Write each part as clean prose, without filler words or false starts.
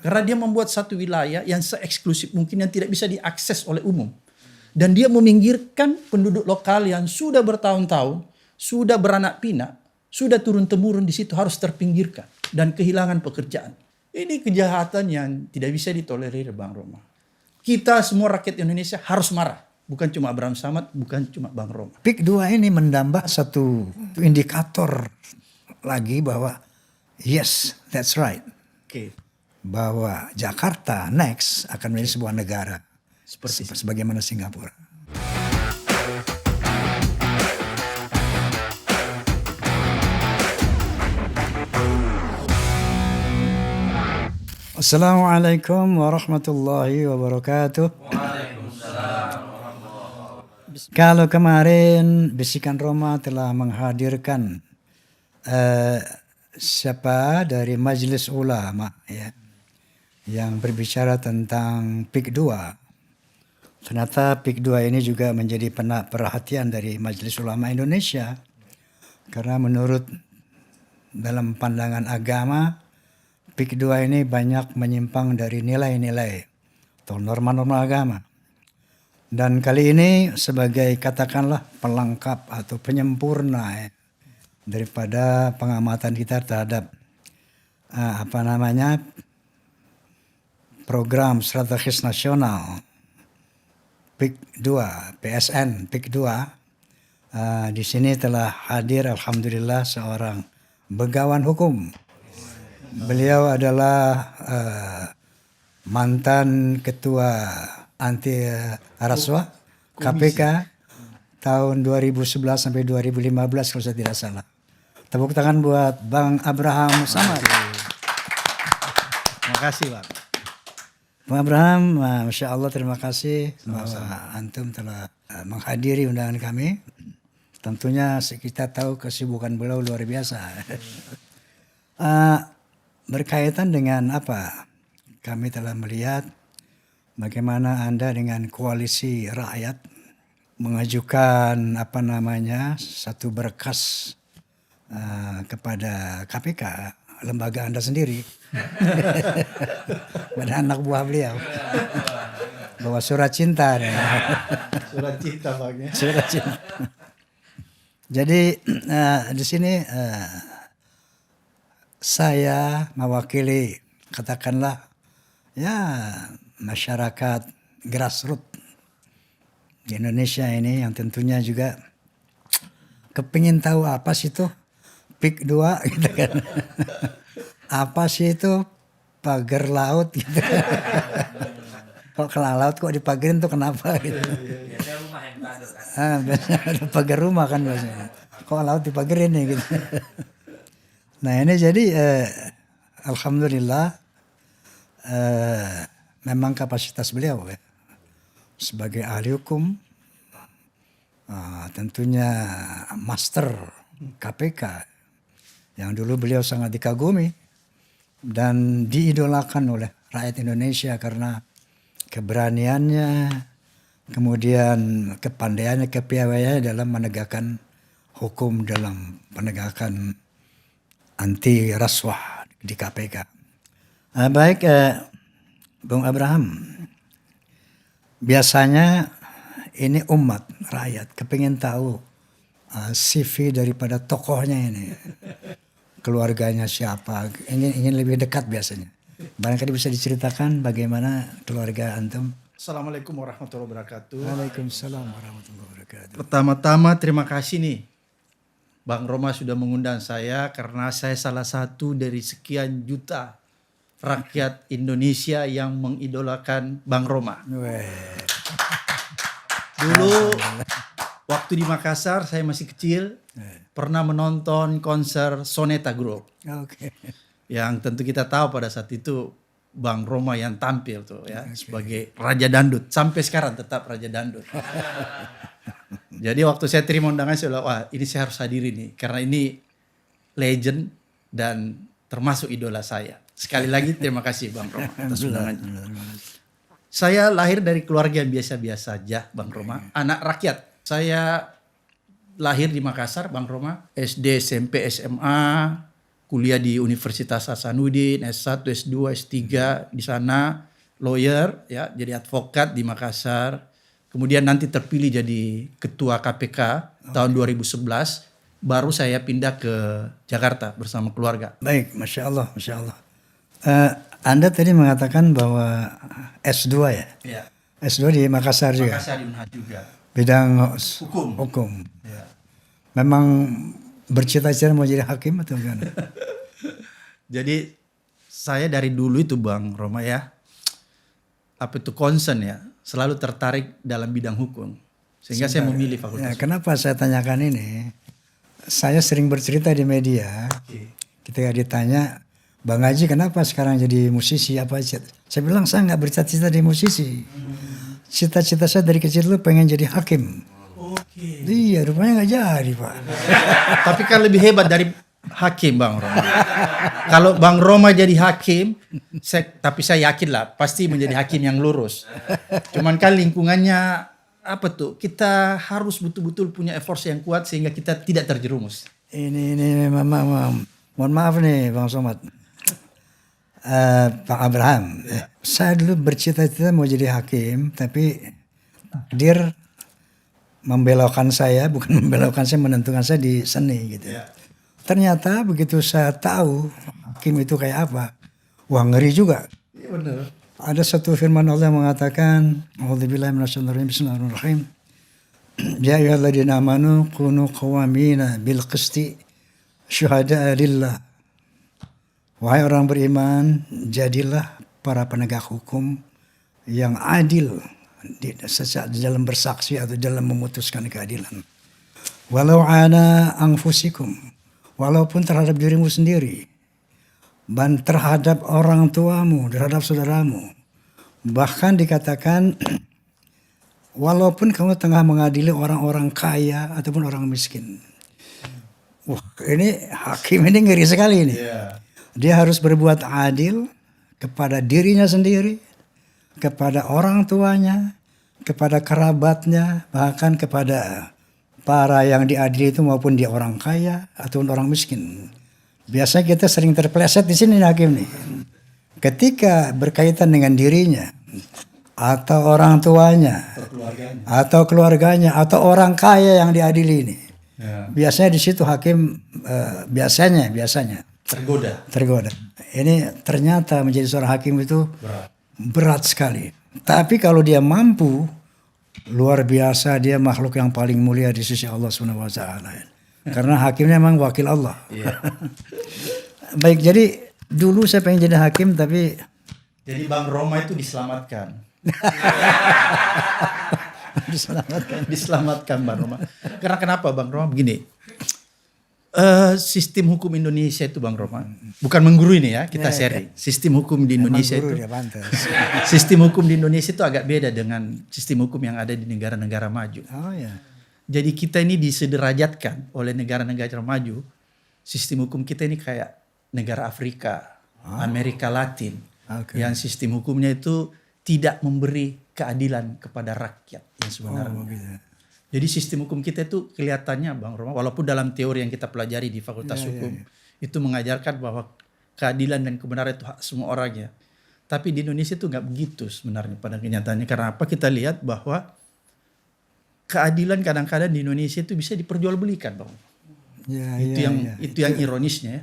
Karena dia membuat satu wilayah yang se-eksklusif mungkin yang tidak bisa diakses oleh umum. Dan dia meminggirkan penduduk lokal yang sudah bertahun-tahun, sudah beranak pinak, sudah turun-temurun di situ harus terpinggirkan dan kehilangan pekerjaan. Ini kejahatan yang tidak bisa ditolerir, Bang Roma. Kita semua rakyat Indonesia harus marah. Bukan cuma Abraham Samad, bukan cuma Bang Roma. PIK 2 ini menambah satu indikator lagi bahwa yes, that's right. Oke. Bahwa Jakarta next akan menjadi sebuah negara. Seperti sebagaimana Singapura. Assalamualaikum warahmatullahi wabarakatuh. Kalau kemarin Bisikan Roma telah menghadirkan siapa dari Majelis Ulama ya, yang berbicara tentang PIK 2. Ternyata PIK 2 ini juga menjadi perhatian dari Majelis Ulama Indonesia. Karena menurut dalam pandangan agama, PIK 2 ini banyak menyimpang dari nilai-nilai atau norma-norma agama. Dan kali ini sebagai katakanlah pelengkap atau penyempurna daripada pengamatan kita terhadap program strategis nasional PIK 2, PSN PIK 2. Di sini telah hadir alhamdulillah seorang begawan hukum. Beliau adalah mantan ketua anti rasuah KPK tahun 2011 sampai 2015 kalau saya tidak salah. Tepuk tangan buat Bang Abraham Samad. Terima kasih, Bang. Bang Abraham, Masya Allah terima kasih bahwa antum telah menghadiri undangan kami. Tentunya kita tahu kesibukan beliau luar biasa. Berkaitan dengan apa? Kami telah melihat bagaimana Anda dengan koalisi rakyat mengajukan satu berkas kepada KPK, lembaga Anda sendiri, pada anak buah beliau, bahwa surat cinta. Surat cinta, Bang, ya. Surat cinta. Jadi di sini saya mewakili katakanlah ya masyarakat grassroots di Indonesia ini yang tentunya juga kepingin tahu apa sih itu PIK 2 gitu kan. Apa sih itu pagar laut gitu. Kalau ke laut kok dipagarin tuh kenapa gitu. Biasanya rumah yang kan. Biasanya ada pagar rumah kan biasanya. Kok laut dipagarin nih gitu. Nah ini jadi alhamdulillah memang kapasitas beliau ya, sebagai ahli hukum, tentunya master KPK yang dulu beliau sangat dikagumi dan diidolakan oleh rakyat Indonesia karena keberaniannya, kemudian kepandaiannya, kepiawaiannya dalam menegakkan hukum, dalam penegakan anti rasuah di KPK. Baik, Bung Abraham, biasanya ini umat rakyat kepingin tahu CV daripada tokohnya ini, keluarganya siapa, ingin lebih dekat biasanya. Barangkali bisa diceritakan bagaimana keluarga antum. Assalamualaikum warahmatullahi wabarakatuh. Waalaikumsalam warahmatullahi wabarakatuh. Pertama-tama terima kasih nih, Bang Roma sudah mengundang saya karena saya salah satu dari sekian juta rakyat Indonesia yang mengidolakan Bang Roma. Dulu waktu di Makassar saya masih kecil pernah menonton konser Soneta Group. Yang tentu kita tahu pada saat itu Bang Roma yang tampil tuh ya sebagai Raja Dangdut. Sampai sekarang tetap Raja Dangdut. Jadi waktu saya terima undangan saya bilang, wah ini saya harus hadiri nih. Karena ini legend dan termasuk idola saya. Sekali lagi terima kasih Bang Roma atas undangannya. Saya lahir dari keluarga yang biasa-biasa aja Bang Roma. Anak rakyat. Saya lahir di Makassar Bang Roma. SD, SMP, SMA. kuliah di Universitas Hasanuddin, S1, S2, S3 di sana, lawyer ya, jadi advokat di Makassar. Kemudian nanti terpilih jadi ketua KPK tahun 2011, baru saya pindah ke Jakarta bersama keluarga. Baik, Masya Allah, Masya Allah. Anda tadi mengatakan bahwa S2 ya? Ya. S2 di Makassar juga? Makassar di Unhad juga. Bidang Hukum. Ya. Memang bercita-cita mau jadi hakim atau gimana? Jadi saya dari dulu itu Bang Roma ya, concern ya, selalu tertarik dalam bidang hukum. Sehingga saya memilih fakultas. Ya, kenapa saya tanyakan ini? Saya sering bercerita di media, ketika ditanya, Bang Haji kenapa sekarang jadi musisi apa aja? Saya bilang saya nggak bercita-cita jadi musisi. Cita-cita saya dari kecil tuh pengen jadi hakim. Oke. Iya, rupanya nggak jadi Pak. Tapi kan lebih hebat dari hakim Bang Roma. Kalau Bang Roma jadi hakim, tapi saya yakin lah pasti menjadi hakim yang lurus. Cuman kan lingkungannya kita harus betul-betul punya effort yang kuat sehingga kita tidak terjerumus. Ini mohon maaf nih Bang Somad. Pak Abraham, saya dulu bercita-cita mau jadi hakim, tapi takdir membelokkan saya, bukan membelokkan saya, menentukan saya di seni gitu. Ya. Ternyata begitu saya tahu hakim itu kayak apa, wah ngeri juga. Iya benar. Ada satu firman Allah yang mengatakan, A'udzubillahi minasyaitonirrajim, bismillahirrahmanirrahim. Ya ayyuhalladzina amanu kunu qawwamina bil qisti syuhada'a lillah. Wahai orang beriman, jadilah para penegak hukum yang adil di dalam bersaksi atau dalam memutuskan keadilan. Walau ala anfusikum, walaupun terhadap dirimu sendiri, dan terhadap orang tuamu, terhadap saudaramu. Bahkan dikatakan, walaupun kamu tengah mengadili orang-orang kaya ataupun orang miskin. Wah, ini hakim ini ngeri sekali ini. Yeah. Dia harus berbuat adil kepada dirinya sendiri, kepada orang tuanya, kepada kerabatnya, bahkan kepada para yang diadili itu maupun dia orang kaya ataupun orang miskin. Biasanya kita sering terpeleset di sini hakim nih. Ketika berkaitan dengan dirinya, atau orang tuanya, atau keluarganya, atau orang kaya yang diadili ini. Ya. Biasanya di situ hakim biasanya tergoda. Ini ternyata menjadi seorang hakim itu berat sekali. Tapi kalau dia mampu, luar biasa, dia makhluk yang paling mulia di sisi Allah Subhanahu wa taala. Karena hakimnya memang wakil Allah. Yeah. Baik, jadi dulu saya pengen jadi hakim tapi jadi Bang Roma itu diselamatkan. Diselamatkan Bang Roma. Karena kenapa Bang Roma begini? Sistem hukum Indonesia itu Bang Roma, bukan mengguru ini ya, kita sharing. Sistem hukum di Indonesia itu, sistem hukum di Indonesia itu agak beda dengan sistem hukum yang ada di negara-negara maju. Oh ya. Jadi kita ini disederajatkan oleh negara-negara maju. Sistem hukum kita ini kayak negara Afrika, Amerika Latin, yang sistem hukumnya itu tidak memberi keadilan kepada rakyat yang sebenarnya. Jadi sistem hukum kita itu kelihatannya Bang Roma, walaupun dalam teori yang kita pelajari di Fakultas Hukum itu mengajarkan bahwa keadilan dan kebenaran itu hak semua orang ya. Tapi di Indonesia itu nggak begitu sebenarnya pada kenyataannya. Karena apa? Kita lihat bahwa keadilan kadang-kadang di Indonesia itu bisa diperjualbelikan Bang. Itu yang ironisnya ya.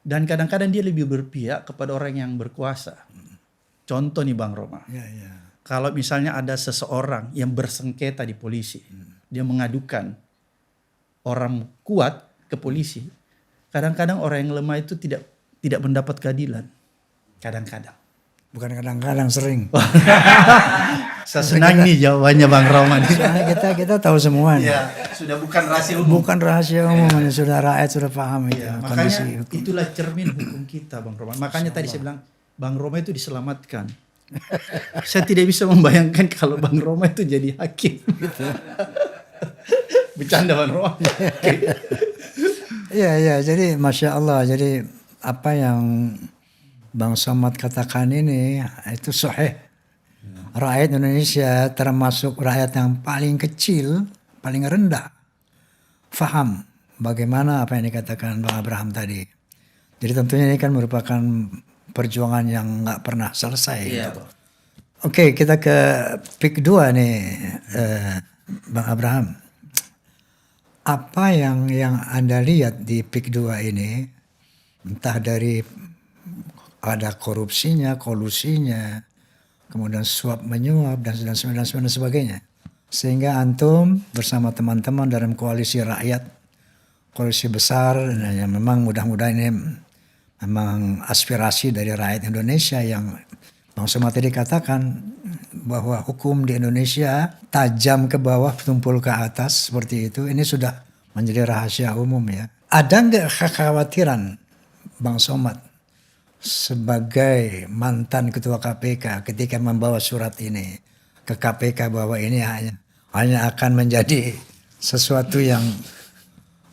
Dan kadang-kadang dia lebih berpihak kepada orang yang berkuasa. Contoh nih Bang Roma. Kalau misalnya ada seseorang yang bersengketa di polisi, dia mengadukan orang kuat ke polisi, kadang-kadang orang yang lemah itu tidak mendapat keadilan. Kadang-kadang. Bukan kadang-kadang, sering. Saya senang nih jawabannya Bang Roma. Soalnya kita tahu semua nih. Ya, sudah bukan rahasia umum. Bukan rahasia umum, sudah rakyat sudah paham itu. Makanya itulah cermin hukum kita Bang Roma. Makanya tadi saya bilang Bang Roma itu diselamatkan. Saya tidak bisa membayangkan kalau Bang Roma itu jadi hakim. Gitu. Bercanda Bang Roma. Iya, jadi Masya Allah. Jadi apa yang Bang Somad katakan ini itu sahih. Rakyat Indonesia termasuk rakyat yang paling kecil, paling rendah, faham bagaimana apa yang dikatakan Bang Abraham tadi. Jadi tentunya ini kan merupakan perjuangan yang nggak pernah selesai. Iya, gitu. Bang. Oke, kita ke PIK 2 nih, Bang Abraham. Apa yang Anda lihat di PIK 2 ini, entah dari ada korupsinya, kolusinya, kemudian suap menyuap dan sebagainya. Sehingga antum bersama teman-teman dalam koalisi rakyat, koalisi besar, dan yang memang mudah-mudahan ini memang aspirasi dari rakyat Indonesia yang Bang Somad tadi katakan bahwa hukum di Indonesia tajam ke bawah, tumpul ke atas seperti itu. Ini sudah menjadi rahasia umum ya. Ada nggak kekhawatiran Bang Somad sebagai mantan ketua KPK ketika membawa surat ini ke KPK bahwa ini hanya akan menjadi sesuatu yang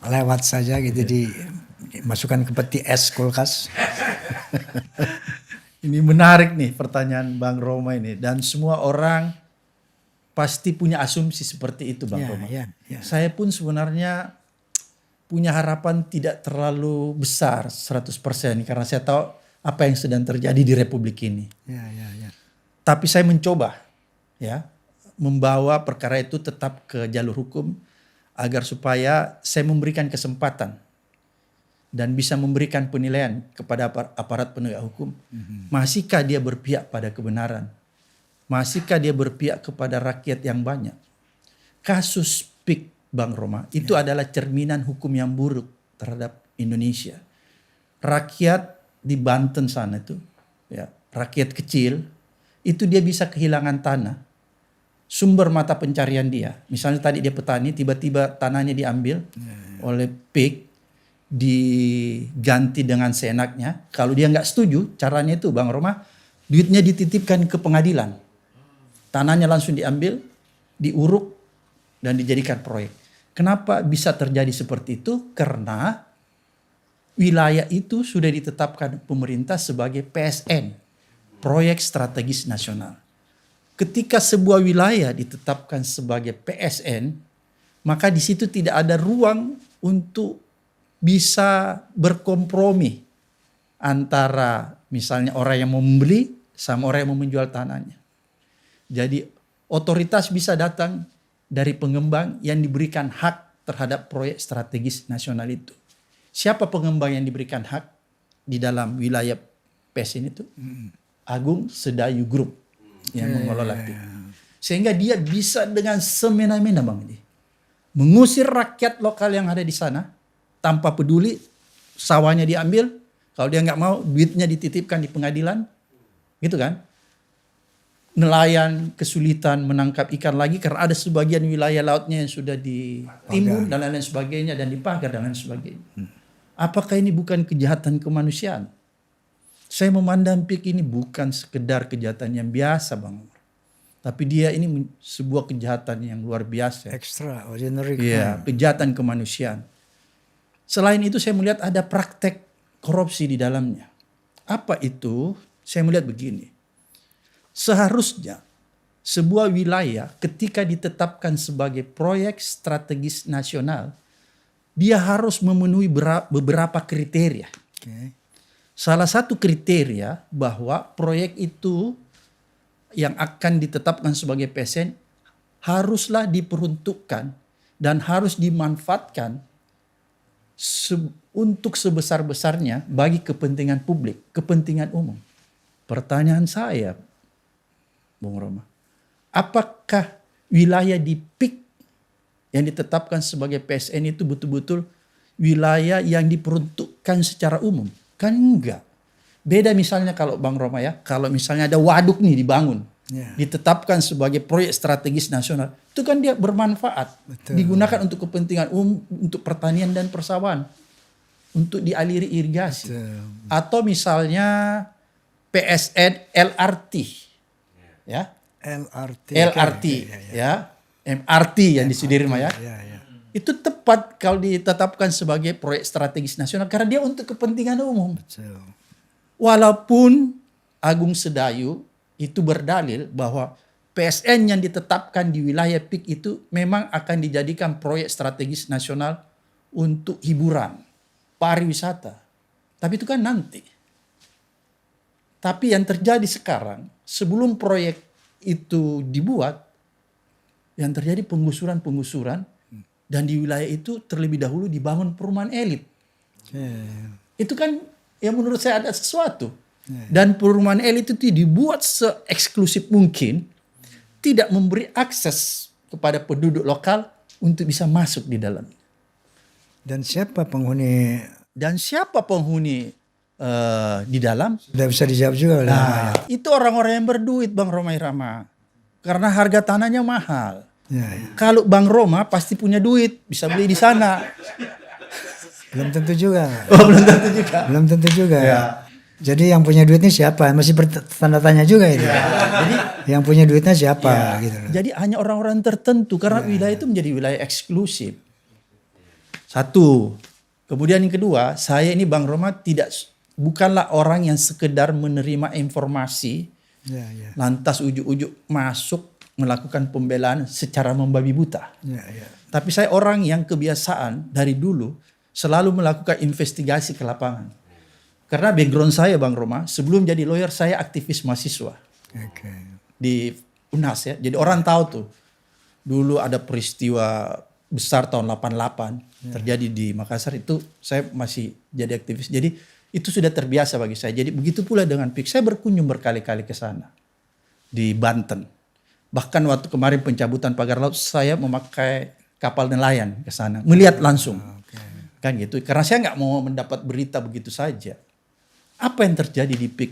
lewat saja gitu, dimasukkan ke peti es kulkas? Ini menarik nih pertanyaan Bang Roma ini. Dan semua orang pasti punya asumsi seperti itu Bang Roma. Ya. Saya pun sebenarnya punya harapan tidak terlalu besar 100% karena saya tahu apa yang sedang terjadi di Republik ini. Ya. Tapi saya mencoba ya membawa perkara itu tetap ke jalur hukum agar supaya saya memberikan kesempatan dan bisa memberikan penilaian kepada aparat penegak hukum. Masihkah dia berpihak pada kebenaran? Masihkah dia berpihak kepada rakyat yang banyak? Kasus PIK Bang Roma itu adalah cerminan hukum yang buruk terhadap Indonesia. Rakyat di Banten sana itu, ya, rakyat kecil, itu dia bisa kehilangan tanah. Sumber mata pencarian dia. Misalnya tadi dia petani, tiba-tiba tanahnya diambil oleh PIK, diganti dengan seenaknya. Kalau dia nggak setuju, caranya itu Bang Roma, duitnya dititipkan ke pengadilan. Tanahnya langsung diambil, diuruk, dan dijadikan proyek. Kenapa bisa terjadi seperti itu? Karena wilayah itu sudah ditetapkan pemerintah sebagai PSN, Proyek Strategis Nasional. Ketika sebuah wilayah ditetapkan sebagai PSN, maka di situ tidak ada ruang untuk bisa berkompromi antara misalnya orang yang mau membeli sama orang yang mau menjual tanahnya. Jadi otoritas bisa datang dari pengembang yang diberikan hak terhadap proyek strategis nasional itu. Siapa pengembang yang diberikan hak di dalam wilayah PSN itu? Agung Sedayu Group yang mengelola itu. Sehingga dia bisa dengan semena-mena Bang, mengusir rakyat lokal yang ada di sana tanpa peduli sawahnya diambil. Kalau dia nggak mau, duitnya dititipkan di pengadilan, gitu kan? Nelayan kesulitan menangkap ikan lagi karena ada sebagian wilayah lautnya yang sudah ditimbun dan lain-lain sebagainya dan dipagar dan lain sebagainya. Apakah ini bukan kejahatan kemanusiaan? Saya memandang PIK ini bukan sekedar kejahatan yang biasa Bang. Tapi dia ini sebuah kejahatan yang luar biasa. Extraordinary. Iya, kejahatan kemanusiaan. Selain itu saya melihat ada praktek korupsi di dalamnya. Apa itu? Saya melihat begini. Seharusnya sebuah wilayah ketika ditetapkan sebagai proyek strategis nasional, dia harus memenuhi beberapa kriteria. Salah satu kriteria bahwa proyek itu yang akan ditetapkan sebagai PSN haruslah diperuntukkan dan harus dimanfaatkan untuk sebesar-besarnya bagi kepentingan publik, kepentingan umum. Pertanyaan saya, Bung Roma, apakah wilayah di PIK yang ditetapkan sebagai PSN itu betul-betul wilayah yang diperuntukkan secara umum? Kan enggak. Beda misalnya kalau Bang Roma ya, kalau misalnya ada waduk nih dibangun, ditetapkan sebagai proyek strategis nasional, itu kan dia bermanfaat. Betul. Digunakan untuk kepentingan umum, untuk pertanian dan persawahan, untuk dialiri irigasi. Betul. Atau misalnya PSN LRT, ya, LRT, ya, MRT yang di Sudirman ya. Itu tepat kalau ditetapkan sebagai proyek strategis nasional karena dia untuk kepentingan umum. Betul. Walaupun Agung Sedayu itu berdalil bahwa PSN yang ditetapkan di wilayah PIK itu memang akan dijadikan proyek strategis nasional untuk hiburan, pariwisata. Tapi itu kan nanti. Tapi yang terjadi sekarang, sebelum proyek itu dibuat, yang terjadi penggusuran-penggusuran, dan di wilayah itu terlebih dahulu dibangun perumahan elit. Itu kan yang menurut saya ada sesuatu. Dan perumahan elit itu dibuat se-eksklusif mungkin, tidak memberi akses kepada penduduk lokal untuk bisa masuk di dalam. Dan siapa penghuni? Di dalam? Sudah bisa dijawab juga oleh Nah, itu orang-orang yang berduit, Bang Roma Irama. Karena harga tanahnya mahal. Kalau Bang Roma pasti punya duit, bisa beli di sana. Belum tentu juga. Belum tentu juga. Belum tentu juga. Ya. Jadi yang punya duitnya siapa? Masih bertanda tanya juga itu. Jadi yang punya duitnya siapa gitu. Jadi hanya orang-orang tertentu karena wilayah itu menjadi wilayah eksklusif. Satu. Kemudian yang kedua, saya ini Bang Roma bukanlah orang yang sekedar menerima informasi, lantas ujuk-ujuk masuk melakukan pembelaan secara membabi buta. Tapi saya orang yang kebiasaan dari dulu selalu melakukan investigasi ke lapangan. Karena background saya Bang Roma, sebelum jadi lawyer saya aktivis mahasiswa di UNAS ya. Jadi orang tahu tuh, dulu ada peristiwa besar tahun 88 terjadi di Makassar, itu saya masih jadi aktivis. Jadi itu sudah terbiasa bagi saya. Jadi begitu pula dengan PIK. Saya berkunjung berkali-kali ke sana. Di Banten. Bahkan waktu kemarin pencabutan pagar laut, saya memakai kapal nelayan ke sana. Melihat langsung. Kan gitu. Karena saya nggak mau mendapat berita begitu saja. Apa yang terjadi di PIK,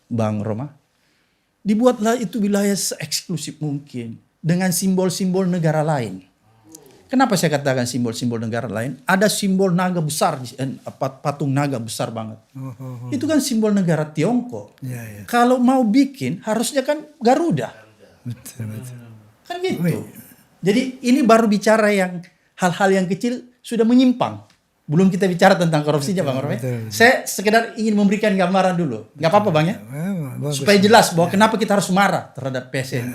Bang Roma? Dibuatlah itu wilayah se-eksklusif mungkin. Dengan simbol-simbol negara lain. Kenapa saya katakan simbol-simbol negara lain? Ada simbol naga besar, patung naga besar banget. Itu kan simbol negara Tiongkok. Kalau mau bikin harusnya kan Garuda. Betul. Kan gitu. Jadi ini baru bicara yang hal-hal yang kecil sudah menyimpang. Belum kita bicara tentang korupsinya Bang Romy. Saya sekedar ingin memberikan gambaran dulu. Gak apa-apa Bang ya? Supaya jelas bahwa kenapa kita harus marah terhadap PSN.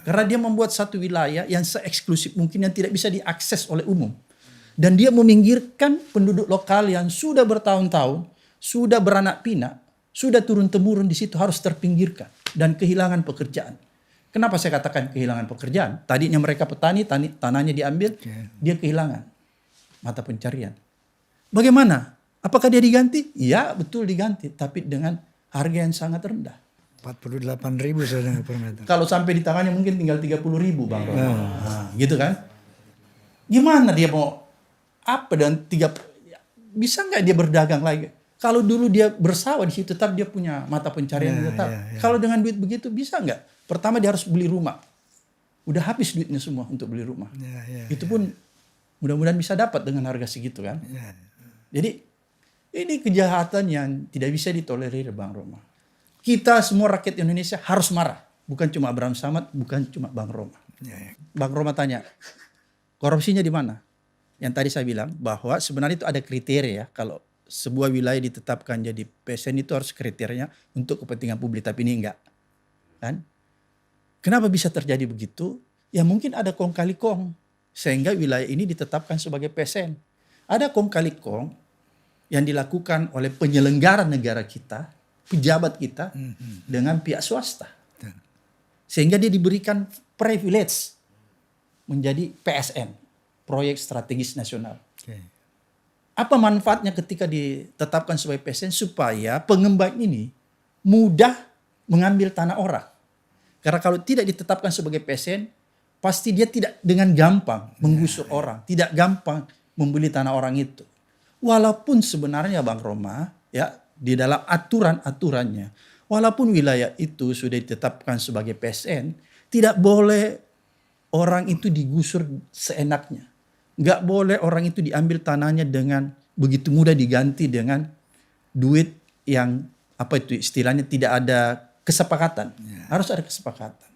Karena dia membuat satu wilayah yang se-eksklusif mungkin yang tidak bisa diakses oleh umum. Dan dia meminggirkan penduduk lokal yang sudah bertahun-tahun, sudah beranak pinak, sudah turun-temurun di situ harus terpinggirkan. Dan kehilangan pekerjaan. Kenapa saya katakan kehilangan pekerjaan? Tadinya mereka petani, tanahnya diambil, dia kehilangan mata pencarian. Bagaimana? Apakah dia diganti? Ya betul diganti. Tapi dengan harga yang sangat rendah. 48.000 saya dengar per meter. Kalau sampai di tangannya mungkin tinggal 30.000 Bang. Gitu kan? Gimana dia mau apa dan bisa nggak dia berdagang lagi? Kalau dulu dia bersawah di situ tetap dia punya mata pencarian yang tetap. Kalau dengan duit begitu bisa nggak? Pertama dia harus beli rumah. Udah habis duitnya semua untuk beli rumah. Itu pun mudah-mudahan bisa dapat dengan harga segitu kan. Jadi ini kejahatan yang tidak bisa ditolerir Bang Roma. Kita semua rakyat Indonesia harus marah. Bukan cuma Abraham Samad, bukan cuma Bang Roma. Bang Roma tanya, korupsinya di mana? Yang tadi saya bilang bahwa sebenarnya itu ada kriteria. Kalau sebuah wilayah ditetapkan jadi PSN itu harus kriterianya untuk kepentingan publik. Tapi ini enggak. Kan? Kenapa bisa terjadi begitu? Ya mungkin ada kong kali kong. Sehingga wilayah ini ditetapkan sebagai PSN. Ada kong kali kong yang dilakukan oleh penyelenggara negara kita, pejabat kita, dengan pihak swasta. Sehingga dia diberikan privilege menjadi PSN, Proyek Strategis Nasional. Apa manfaatnya ketika ditetapkan sebagai PSN? Supaya pengembang ini mudah mengambil tanah orang. Karena kalau tidak ditetapkan sebagai PSN, pasti dia tidak dengan gampang menggusur orang, tidak gampang membeli tanah orang itu. Walaupun sebenarnya Bang Roma, ya di dalam aturan-aturannya, walaupun wilayah itu sudah ditetapkan sebagai PSN, tidak boleh orang itu digusur seenaknya. Nggak boleh orang itu diambil tanahnya dengan begitu mudah diganti dengan duit yang apa itu istilahnya tidak ada kesepakatan. Harus ada kesepakatan.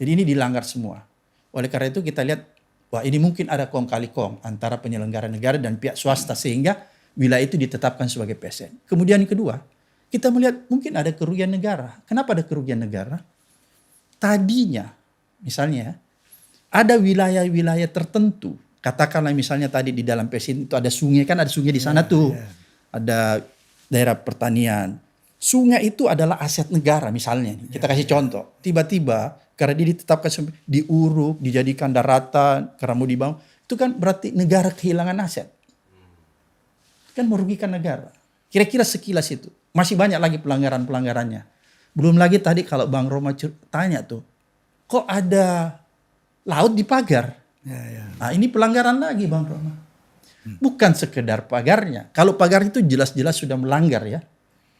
Jadi ini dilanggar semua. Oleh karena itu kita lihat, wah ini mungkin ada kong kali kong antara penyelenggara negara dan pihak swasta sehingga wilayah itu ditetapkan sebagai PSN. Kemudian yang kedua, kita melihat mungkin ada kerugian negara. Kenapa ada kerugian negara? Tadinya, misalnya, ada wilayah-wilayah tertentu. Katakanlah misalnya tadi di dalam PSN itu ada sungai, kan ada sungai di sana tuh. ada daerah pertanian. Sungai itu adalah aset negara misalnya. Kita kasih contoh. Tiba-tiba karena dia ditetapkan diuruk, dijadikan daratan, karena mau dibangun. Itu kan berarti negara kehilangan aset. Kan merugikan negara. Kira-kira sekilas itu. Masih banyak lagi pelanggaran-pelanggarannya. Belum lagi tadi kalau Bang Roma tanya tuh. Kok ada laut di pagar? Nah ini pelanggaran lagi Bang Roma. Bukan sekedar pagarnya. Kalau pagar itu jelas-jelas sudah melanggar ya.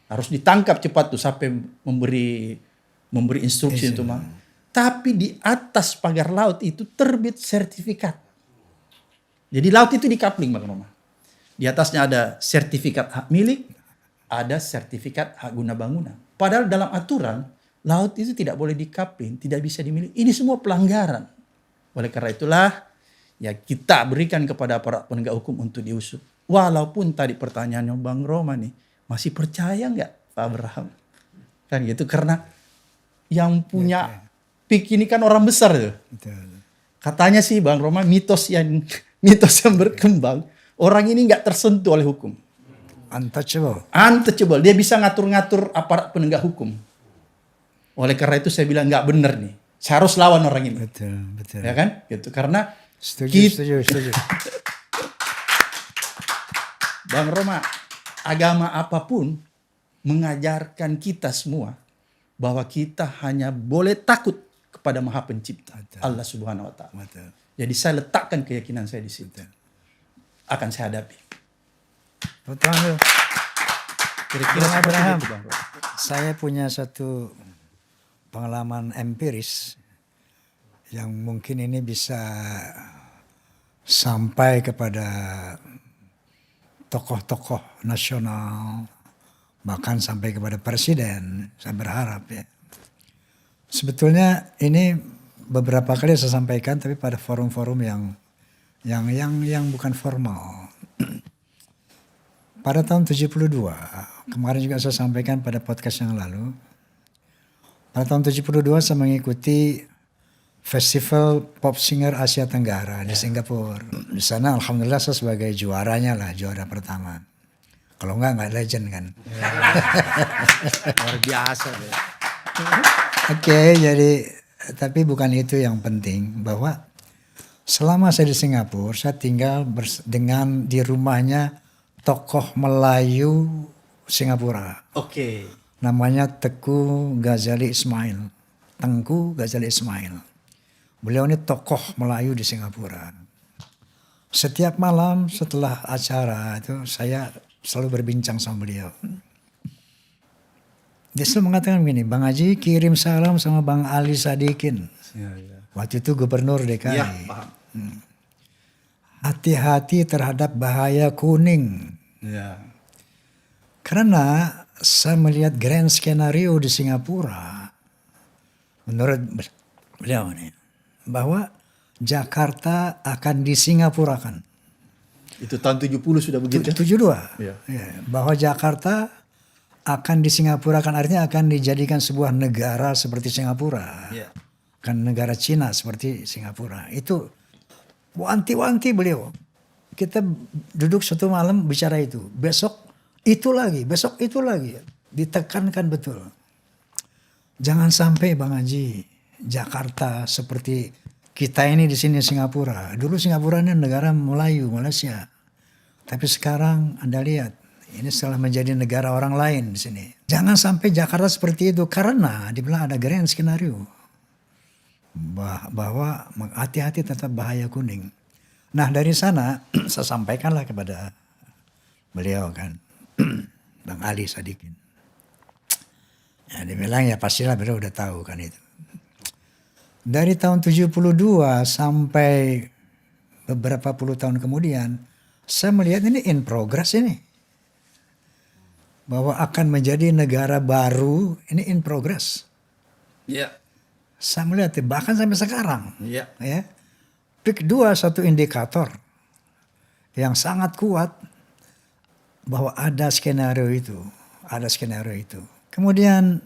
Harus ditangkap cepat tuh sampai memberi instruksi untuk tapi di atas pagar laut itu terbit sertifikat. Jadi laut itu dikapling Bang Roma. Di atasnya ada sertifikat hak milik, ada sertifikat hak guna bangunan. Padahal dalam aturan laut itu tidak boleh dikapling, tidak bisa dimiliki. Ini semua pelanggaran. Oleh karena itulah ya kita berikan kepada aparat penegak hukum untuk diusut. Walaupun tadi pertanyaannya Bang Roma nih, masih percaya nggak Pak Abraham? Kan gitu, karena yang punya PIK ini kan orang besar tuh. Katanya sih Bang Roma mitos yang berkembang, orang ini nggak tersentuh oleh hukum. Untouchable. Dia bisa ngatur-ngatur aparat penegak hukum. Oleh karena itu saya bilang nggak benar nih. Saya harus lawan orang ini. Betul. Ya kan? Gitu. Karena Setuju. Bang Roma, agama apapun mengajarkan kita semua bahwa kita hanya boleh takut kepada Maha Pencipta, Allah Subhanahu wa taala. Jadi saya letakkan keyakinan saya di situ. Akan saya hadapi. Betul. Kira-kira seperti Abraham, itu, Bang Roma. saya punya satu pengalaman empiris yang mungkin ini bisa sampai kepada tokoh-tokoh nasional, bahkan sampai kepada presiden. Saya berharap ya. Sebetulnya ini beberapa kali saya sampaikan, tapi pada forum-forum yang bukan formal. Pada tahun 72, kemarin juga saya sampaikan pada podcast yang lalu. Pada tahun 72 saya mengikuti Festival Pop Singer Asia Tenggara di Singapura. Di sana alhamdulillah saya sebagai juaranya lah, juara pertama. Kalau enggak legend kan. Luar biasa. Oke, jadi tapi bukan itu yang penting, bahwa selama saya di Singapura, saya tinggal dengan di rumahnya tokoh Melayu Singapura. Oke. Namanya Tengku Ghazali Ismail. Beliau ini tokoh Melayu di Singapura. Setiap malam setelah acara itu saya selalu berbincang sama beliau. Dia selalu mengatakan begini, Bang Haji kirim salam sama Bang Ali Sadikin. Ya. Waktu itu gubernur DKI. Ya, paham. Hati-hati terhadap bahaya kuning. Ya. Karena saya melihat grand skenario di Singapura, menurut beliau nih, bahwa Jakarta akan disingapurakan. Itu tahun 70 sudah begitu. 72. Ya. Ya, bahwa Jakarta akan disingapurakan, artinya akan dijadikan sebuah negara seperti Singapura. Ya. Kan negara Cina seperti Singapura. Itu wanti-wanti beliau. Kita duduk satu malam bicara itu. Besok itu lagi. Ditekankan betul. Jangan sampai Bang Haji, Jakarta seperti kita ini di sini Singapura. Dulu Singapura ini negara Melayu, Malaysia. Tapi sekarang Anda lihat, ini setelah menjadi negara orang lain di sini. Jangan sampai Jakarta seperti itu, karena dibilang ada grand skenario bahwa hati-hati tetap bahaya kuning. Nah dari sana saya sampaikanlah kepada beliau kan, Bang Ali Sadikin. Ya, dia bilang ya pastilah beliau udah tahu kan itu. Dari tahun 72 sampai beberapa puluh tahun kemudian, saya melihat ini in progress ini. Bahwa akan menjadi negara baru, ini in progress. Ya. Saya melihat bahkan sampai sekarang. Ya. Ya. PIK 2 satu indikator yang sangat kuat bahwa ada skenario itu. Kemudian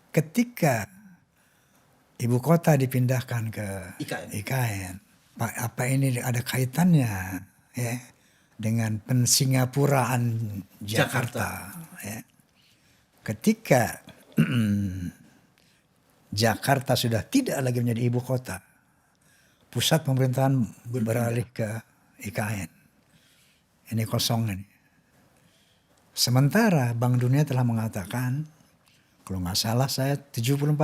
ketika ibu kota dipindahkan ke IKN, apa ini ada kaitannya ya dengan pensingapuraan Jakarta. Ya. Ketika Jakarta sudah tidak lagi menjadi ibu kota, pusat pemerintahan beralih ke IKN. Ini kosong ini. Sementara Bank Dunia telah mengatakan, kalau nggak salah saya 74%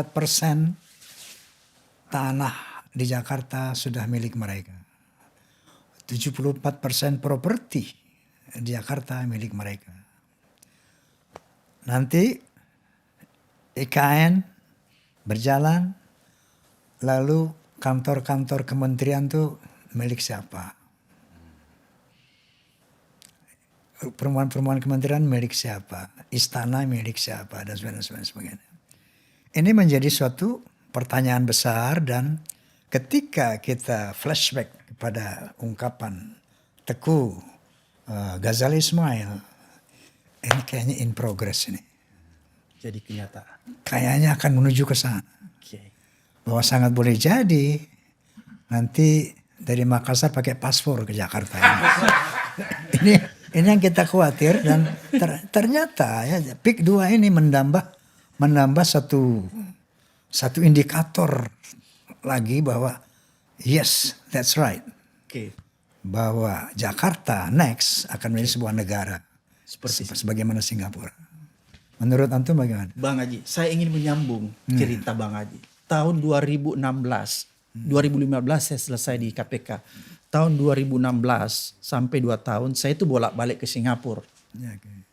tanah di Jakarta sudah milik mereka. 74% properti di Jakarta milik mereka. Nanti IKN berjalan, lalu kantor-kantor kementerian tuh milik siapa? Perumahan-perumahan kementerian milik siapa? Istana milik siapa? Dan sebagainya. Ini menjadi suatu pertanyaan besar, dan ketika kita flashback kepada ungkapan Teguh Ghazali Ismail, ini kayaknya in progress ini. Jadi kenyataan. Kayaknya akan menuju ke sana. Okay. Bahwa sangat boleh jadi nanti dari Makassar pakai paspor ke Jakarta. Ini yang kita khawatir, dan ternyata ya PIK 2 ini menambah satu indikator lagi bahwa yes, that's right. Okay. Bahwa Jakarta next akan menjadi sebuah negara sebagaimana Singapura. Menurut antum bagaimana? Bang Haji, saya ingin menyambung cerita Bang Haji. Tahun 2015 saya selesai di KPK. Tahun 2016 sampai 2 tahun saya itu bolak-balik ke Singapura. Ya, okay.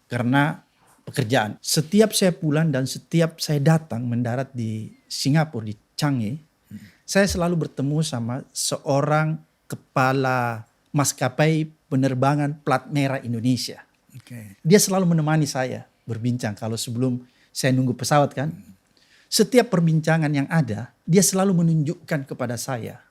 Karena pekerjaan. Setiap saya pulang dan setiap saya datang mendarat di Singapura, di Changi, saya selalu bertemu sama seorang kepala maskapai penerbangan plat merah Indonesia. Okay. Dia selalu menemani saya berbincang kalau sebelum saya nunggu pesawat kan. Setiap perbincangan yang ada, dia selalu menunjukkan kepada saya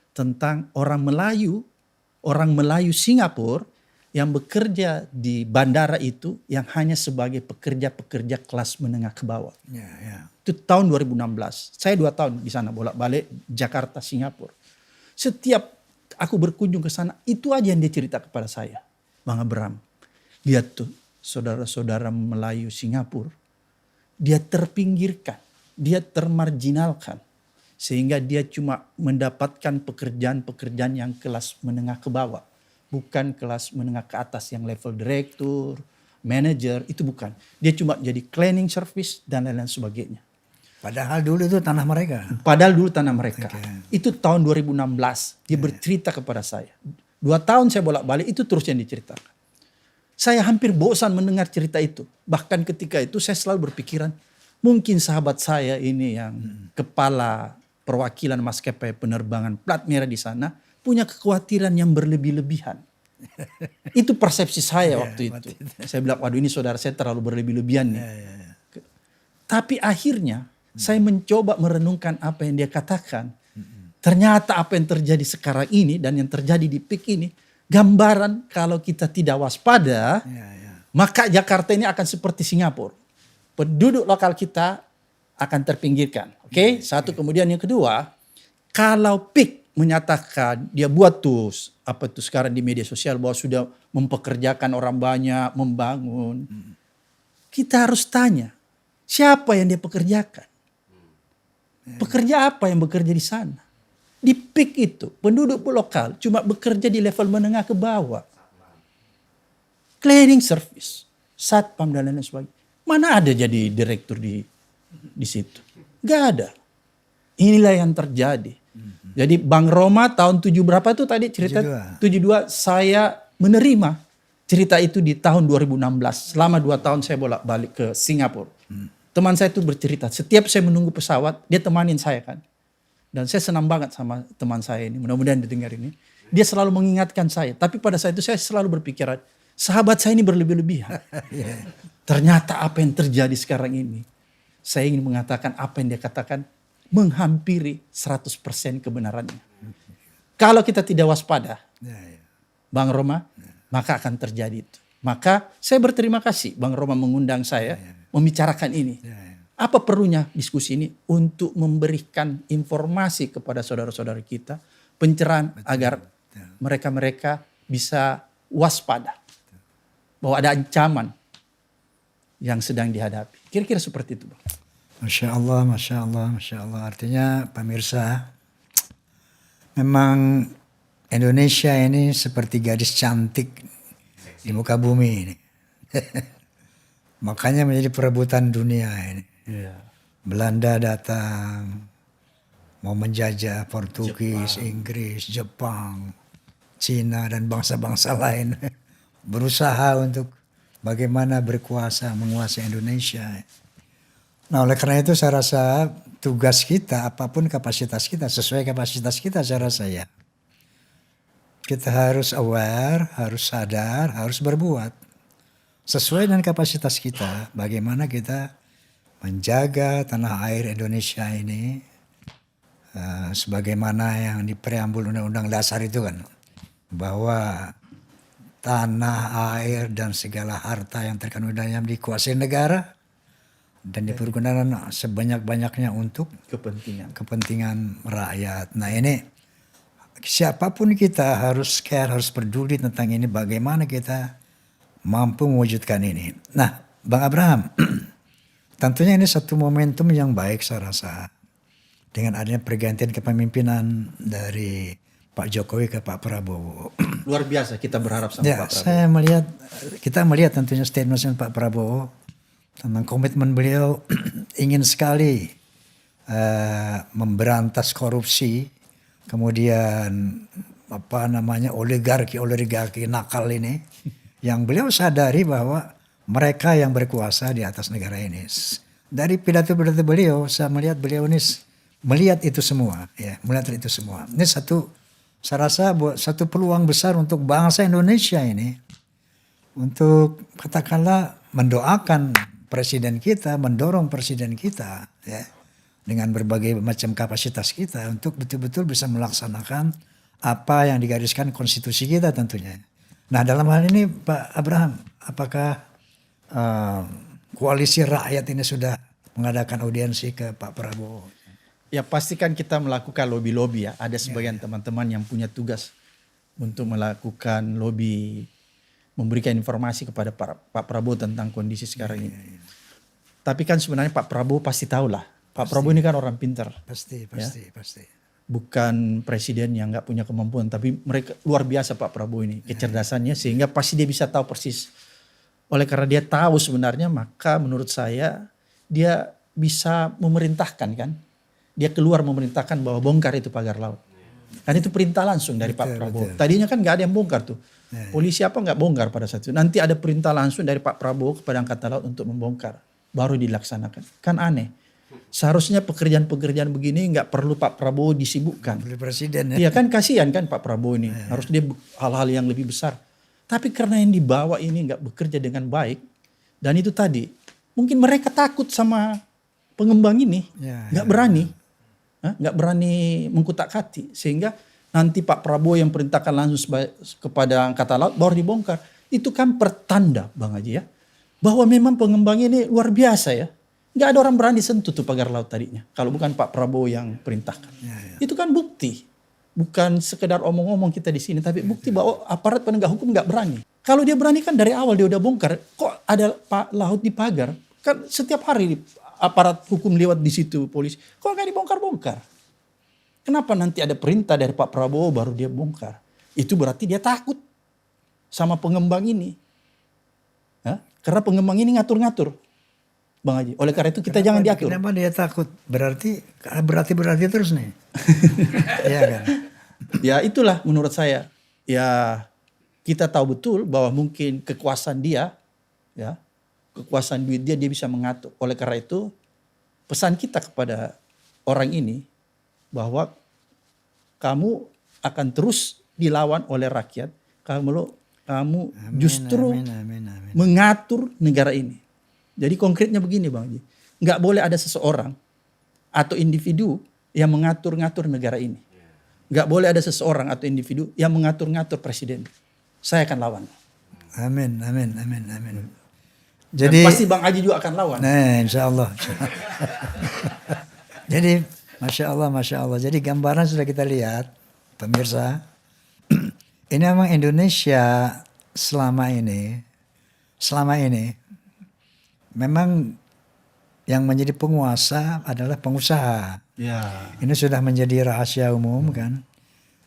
tentang orang Melayu Singapura yang bekerja di bandara itu yang hanya sebagai pekerja-pekerja kelas menengah ke bawah. Yeah. Itu tahun 2016. Saya 2 tahun di sana bolak-balik Jakarta, Singapura. Setiap aku berkunjung ke sana, itu aja yang dia cerita kepada saya. Bang Abraham, lihat tuh saudara-saudara Melayu Singapura, dia terpinggirkan, dia termarginalkan. Sehingga dia cuma mendapatkan pekerjaan-pekerjaan yang kelas menengah ke bawah. Bukan kelas menengah ke atas yang level direktur, manager, itu bukan. Dia cuma jadi cleaning service dan lain-lain sebagainya. Padahal dulu itu tanah mereka. Okay. Itu tahun 2016. Dia bercerita kepada saya. 2 tahun saya bolak-balik, itu terus yang diceritakan. Saya hampir bosan mendengar cerita itu. Bahkan ketika itu saya selalu berpikiran, mungkin sahabat saya ini yang kepala perwakilan maskapai penerbangan plat merah di sana punya kekhawatiran yang berlebih-lebihan. Itu persepsi saya waktu itu. Saya bilang, waduh ini saudara saya terlalu berlebih-lebihan nih. Tapi akhirnya saya mencoba merenungkan apa yang dia katakan. Ternyata apa yang terjadi sekarang ini dan yang terjadi di PIK ini, gambaran kalau kita tidak waspada, maka Jakarta ini akan seperti Singapura. Penduduk lokal kita akan terpinggirkan. Oke, satu. Kemudian yang kedua, kalau PIK menyatakan dia buat tuh apa tuh sekarang di media sosial bahwa sudah mempekerjakan orang banyak, membangun. Kita harus tanya, siapa yang dia pekerjakan? Pekerja apa yang bekerja di sana? Di PIK itu penduduk lokal cuma bekerja di level menengah ke bawah. Cleaning service, satpam dan lain sebagainya. Mana ada jadi direktur di situ? Gak ada. Inilah yang terjadi. Jadi Bang Roma tahun 7 berapa itu tadi cerita? 72. Saya menerima cerita itu di tahun 2016. Selama 2 tahun saya bolak-balik ke Singapura. Teman saya itu bercerita. Setiap saya menunggu pesawat, dia temanin saya kan. Dan saya senang banget sama teman saya ini. Mudah-mudahan didengar ini. Dia selalu mengingatkan saya. Tapi pada saat itu saya selalu berpikiran, sahabat saya ini berlebih-lebihan. Ternyata apa yang terjadi sekarang ini, saya ingin mengatakan apa yang dia katakan menghampiri 100% kebenarannya. Kalau kita tidak waspada, Bang Roma, maka akan terjadi itu. Maka saya berterima kasih Bang Roma mengundang saya membicarakan ini. Apa perlunya diskusi ini? Untuk memberikan informasi kepada saudara-saudara kita, pencerahan agar mereka-mereka bisa waspada bahwa ada ancaman yang sedang dihadapi. Kira-kira seperti itu, Bang. Masya Allah, Masya Allah, Masya Allah. Artinya pemirsa, memang Indonesia ini seperti gadis cantik di muka bumi ini. Makanya menjadi perebutan dunia ini. Belanda datang, mau menjajah Portugis, Inggris, Jepang, Cina, dan bangsa-bangsa lain. Berusaha untuk bagaimana berkuasa, menguasai Indonesia. Nah, oleh karena itu saya rasa tugas kita, apapun kapasitas kita, sesuai kapasitas kita saya rasa ya. Kita harus aware, harus sadar, harus berbuat. Sesuai dengan kapasitas kita, bagaimana kita menjaga tanah air Indonesia ini. Sebagaimana yang di preambul Undang-Undang Dasar itu kan. Bahwa tanah, air, dan segala harta yang terkandung dalamnya dikuasai negara. Dan dipergunakan sebanyak-banyaknya untuk kepentingan rakyat. Nah ini siapapun kita harus care, harus peduli tentang ini. Bagaimana kita mampu mewujudkan ini. Nah Bang Abraham, tentunya ini satu momentum yang baik saya rasa. Dengan adanya pergantian kepemimpinan dari Pak Jokowi ke Pak Prabowo. Luar biasa kita berharap sama Ya, Pak Prabowo. saya melihat, kita melihat tentunya statement Pak Prabowo tentang komitmen beliau ingin sekali memberantas korupsi, kemudian oligarki nakal ini, yang beliau sadari bahwa mereka yang berkuasa di atas negara ini. Dari pidato-pidato beliau, saya melihat beliau ini melihat itu semua, ya, melihat itu semua. Ini saya rasa satu peluang besar untuk bangsa Indonesia ini, untuk katakanlah mendoakan presiden kita, mendorong presiden kita, ya, dengan berbagai macam kapasitas kita untuk betul-betul bisa melaksanakan apa yang digariskan konstitusi kita tentunya. Nah dalam hal ini Pak Abraham, apakah koalisi rakyat ini sudah mengadakan audiensi ke Pak Prabowo? Ya pastikan kita melakukan lobby-lobby ya. Ada sebagian teman-teman yang punya tugas untuk melakukan lobby, memberikan informasi kepada Pak Prabowo tentang kondisi sekarang ini. Tapi kan sebenarnya Pak Prabowo pasti tahu lah. Pak Prabowo ini kan orang pintar. Pasti. Bukan presiden yang nggak punya kemampuan, tapi mereka luar biasa Pak Prabowo ini kecerdasannya, sehingga pasti dia bisa tahu persis. Oleh karena dia tahu sebenarnya, maka menurut saya dia bisa memerintahkan kan. Dia keluar memerintahkan bahwa bongkar itu pagar laut. Kan itu perintah langsung dari Pak Prabowo. Tadinya kan nggak ada yang bongkar tuh. Polisi apa nggak bongkar pada saat itu. Nanti ada perintah langsung dari Pak Prabowo kepada Angkatan Laut untuk membongkar. Baru dilaksanakan. Kan aneh. Seharusnya pekerjaan-pekerjaan begini nggak perlu Pak Prabowo disibukkan. Presiden ya. Iya kan kasihan kan Pak Prabowo ini. Harus dia hal-hal yang lebih besar. Tapi karena yang dibawa ini nggak bekerja dengan baik. Dan itu tadi. Mungkin mereka takut sama pengembang ini. Nggak berani. Nggak berani mengkutak-katik. Sehingga nanti Pak Prabowo yang perintahkan langsung kepada Angkatan Laut baru dibongkar. Itu kan pertanda Bang Haji ya. Bahwa memang pengembang ini luar biasa ya. Nggak ada orang berani sentuh tuh pagar laut tadinya. Kalau bukan Pak Prabowo yang perintahkan. Itu kan bukti. Bukan sekedar omong-omong kita di sini. Tapi bukti bahwa aparat penegak hukum nggak berani. Kalau dia berani kan dari awal dia udah bongkar. Kok ada Pak Laut di pagar? Kan setiap hari aparat hukum lewat di situ polisi. Kok nggak dibongkar-bongkar? Kenapa nanti ada perintah dari Pak Prabowo baru dia bongkar? Itu berarti dia takut sama pengembang ini. Karena pengembang ini ngatur-ngatur. Bang Haji. Oleh karena itu kita jangan diatur. Kenapa dia takut? Berarti terus nih. Iya kan? Ya itulah menurut saya. Ya kita tahu betul bahwa mungkin kekuasaan dia, ya kekuasaan duit dia bisa mengatur. Oleh karena itu pesan kita kepada orang ini bahwa kamu akan terus dilawan oleh rakyat. Kamu justru mengatur negara ini. Jadi konkretnya begini Bang Haji. Nggak boleh ada seseorang atau individu yang mengatur-ngatur negara ini. Nggak boleh ada seseorang atau individu yang mengatur-ngatur presiden. Saya akan lawan. Amin. Jadi, dan pasti Bang Haji juga akan lawan. Nah, insya Allah. Jadi Masya Allah. Jadi gambaran sudah kita lihat, pemirsa. Ini memang Indonesia selama ini memang yang menjadi penguasa adalah pengusaha. Ya. Ini sudah menjadi rahasia umum kan.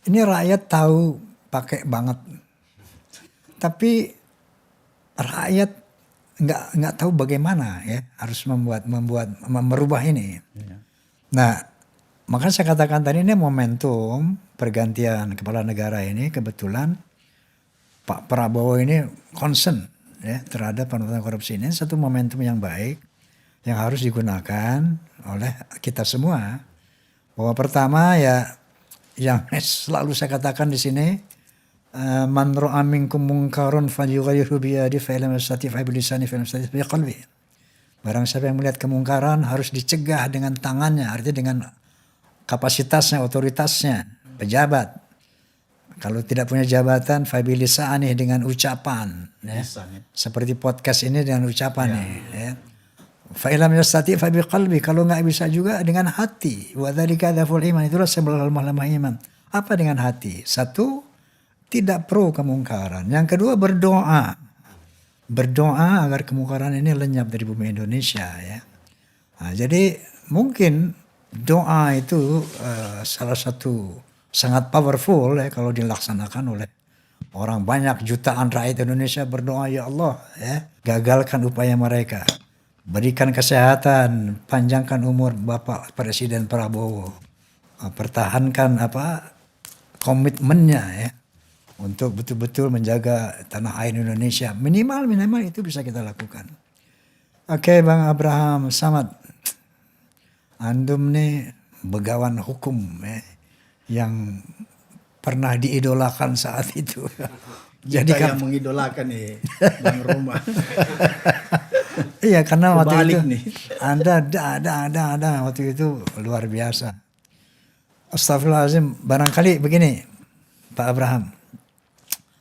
Ini rakyat tahu pakai banget. Tapi rakyat nggak tahu bagaimana ya harus merubah ini. Ya. Nah, makanya saya katakan tadi ini momentum pergantian kepala negara ini kebetulan Pak Prabowo ini concern ya terhadap pemberantasan korupsi ini satu momentum yang baik yang harus digunakan oleh kita semua. Bahwa pertama ya yang selalu saya katakan di sini man ra'a minkum munkaran falyughayyirhu bi yadihi fa illam yastati' fa bi lisanihi fa illam yastati' bi qalbihi. Barang siapa yang melihat kemungkaran harus dicegah dengan tangannya, artinya dengan kapasitasnya, otoritasnya, pejabat. Kalau tidak punya jabatan, fabilisani dengan ucapan, ya. Seperti podcast ini dengan ucapan nih. Ya. Fa'ilam yastati fa biqalbi, kalau nggak bisa juga dengan hati. Wa dzalika dzaful iman, itulah sebelah lemah iman. Apa dengan hati? Satu, tidak pro kemungkaran. Yang kedua berdoa. Berdoa agar kemungkaran ini lenyap dari bumi Indonesia ya. Nah, jadi mungkin doa itu salah satu sangat powerful ya kalau dilaksanakan oleh orang banyak jutaan rakyat Indonesia berdoa ya Allah ya gagalkan upaya mereka, berikan kesehatan, panjangkan umur Bapak Presiden Prabowo, pertahankan komitmennya ya untuk betul-betul menjaga tanah air Indonesia minimal itu bisa kita lakukan. Oke, Bang Abraham Samad, antum nih begawan hukum ya, yang pernah diidolakan saat itu. Jadi yang mengidolakan nih Bang Roma. Iya karena waktu itu nih. Anda waktu itu luar biasa. Astagfirullahaladzim, barangkali begini Pak Abraham.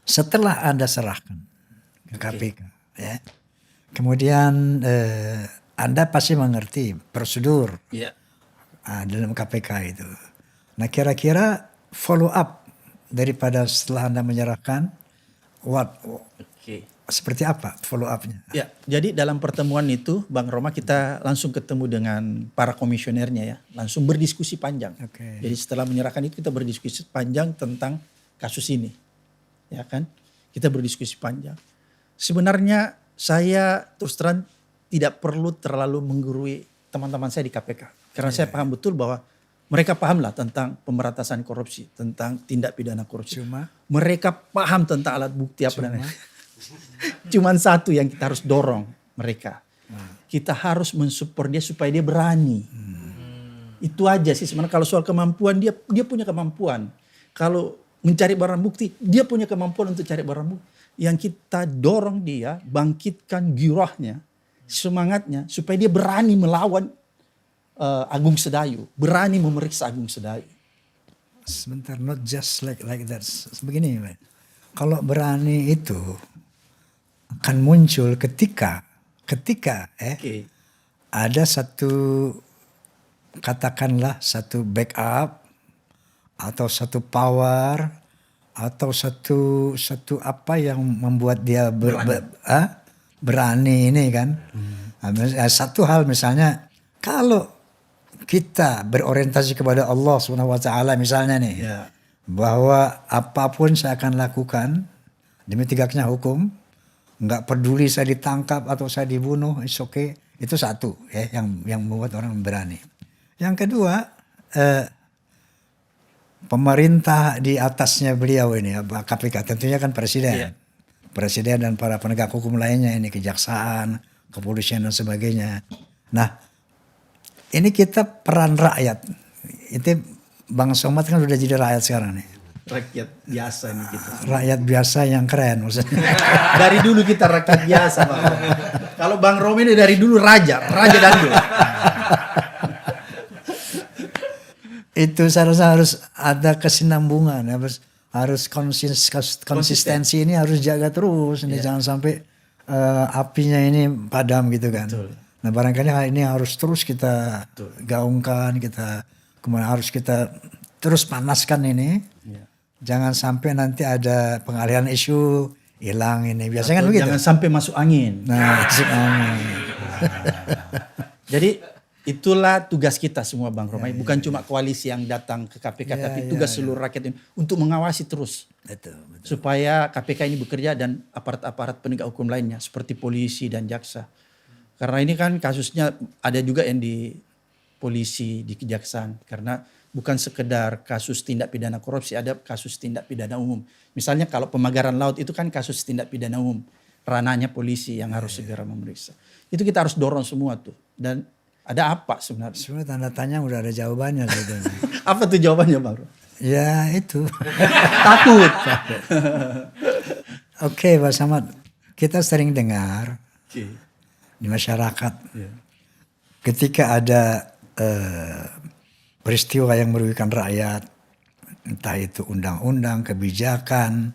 Setelah Anda serahkan ke KPK, ya, kemudian Anda pasti mengerti prosedur dalam KPK itu. Nah kira-kira follow up daripada setelah Anda menyerahkan, seperti apa follow up-nya? Ya, jadi dalam pertemuan itu Bang Roma kita langsung ketemu dengan para komisionernya ya, langsung berdiskusi panjang. Jadi setelah menyerahkan itu kita berdiskusi panjang tentang kasus ini. Ya kan, kita berdiskusi panjang. Sebenarnya saya terus terang tidak perlu terlalu menggurui teman-teman saya di KPK. Karena saya paham betul bahwa mereka pahamlah tentang pemberantasan korupsi, tentang tindak pidana korupsi. Mereka paham tentang alat bukti apa dan cuman satu yang kita harus dorong mereka. Kita harus mensupport dia supaya dia berani. Itu aja sih sebenarnya. Kalau soal kemampuan dia punya kemampuan. Kalau mencari barang bukti, dia punya kemampuan untuk cari barang bukti. Yang kita dorong dia, bangkitkan girahnya, semangatnya, supaya dia berani melawan Agung Sedayu. Berani memeriksa Agung Sedayu. Sebentar, not just like that. Begini, kalau berani itu akan muncul ketika ada katakanlah satu backup, atau satu power atau satu apa yang membuat dia berani ini kan. Satu hal misalnya kalau kita berorientasi kepada Allah Subhanahu wa taala misalnya nih, bahwa apapun saya akan lakukan demi tegaknya hukum, nggak peduli saya ditangkap atau saya dibunuh, it's okay. Itu satu ya yang membuat orang berani. Yang kedua, pemerintah di atasnya beliau ini, KPK tentunya kan presiden. Presiden dan para penegak hukum lainnya ini, kejaksaan, kepolisian dan sebagainya. Nah, ini kita peran rakyat. Itu Bang Somad kan sudah jadi rakyat sekarang nih. Rakyat biasa nih kita. Rakyat biasa yang keren maksudnya. Dari dulu kita rakyat biasa Bang. Kalau Bang Romi ini dari dulu raja dangdut. Itu saya rasa harus ada kesinambungan, harus konsistensi ini harus jaga terus, ini jangan sampai apinya ini padam gitu kan. Betul. Nah barangkali hal ini harus terus kita gaungkan, kemudian harus kita terus panaskan ini, jangan sampai nanti ada pengalihan isu hilang ini. Biasanya kan Atau begitu. jangan sampai masuk angin. Nah, masuk angin. Jadi itulah tugas kita semua Bang Romai. Bukan cuma koalisi yang datang ke KPK, tapi tugas seluruh rakyat ini untuk mengawasi terus. Betul. Supaya KPK ini bekerja dan aparat-aparat penegak hukum lainnya seperti polisi dan jaksa. Karena ini kan kasusnya ada juga yang di polisi, di kejaksaan. Karena bukan sekedar kasus tindak pidana korupsi, ada kasus tindak pidana umum. Misalnya kalau pemagaran laut itu kan kasus tindak pidana umum. Ranahnya polisi yang harus segera memeriksa. Itu kita harus dorong semua tuh. Dan ada apa sebenarnya? Sebenarnya tanda tanya udah ada jawabannya sebetulnya. Apa tuh jawabannya Bang? Ya itu. Takut. Oke Pak Samad, kita sering dengar di masyarakat ketika ada peristiwa yang merugikan rakyat, entah itu undang-undang, kebijakan,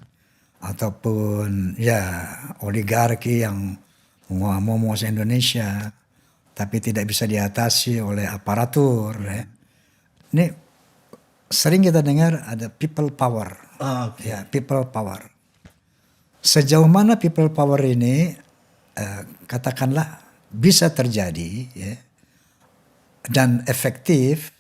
ataupun ya oligarki yang menguasai Indonesia, tapi tidak bisa diatasi oleh aparatur. Ya. Ini sering kita dengar ada people power. Ya, people power. Sejauh mana people power ini katakanlah bisa terjadi ya, dan efektif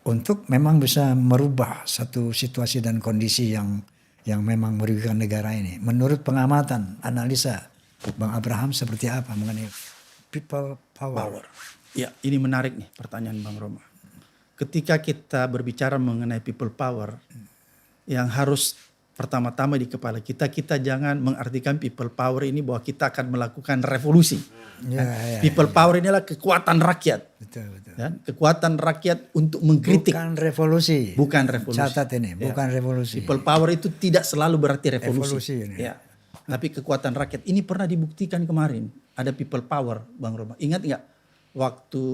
untuk memang bisa merubah satu situasi dan kondisi yang memang merugikan negara ini. Menurut pengamatan, analisa Bang Abraham seperti apa mengenai people power? Ya, ini menarik nih pertanyaan Bang Roma. Ketika kita berbicara mengenai people power, yang harus pertama-tama di kepala kita jangan mengartikan people power ini bahwa kita akan melakukan revolusi. People power ini adalah kekuatan rakyat. Betul. Ya, kekuatan rakyat untuk mengkritik. Bukan revolusi. Bukan revolusi. Catat ini, bukan revolusi. People power itu tidak selalu berarti revolusi. Evolusi ini. Ya. Tapi kekuatan rakyat ini pernah dibuktikan kemarin. Ada people power, Bang Roma. Ingat nggak waktu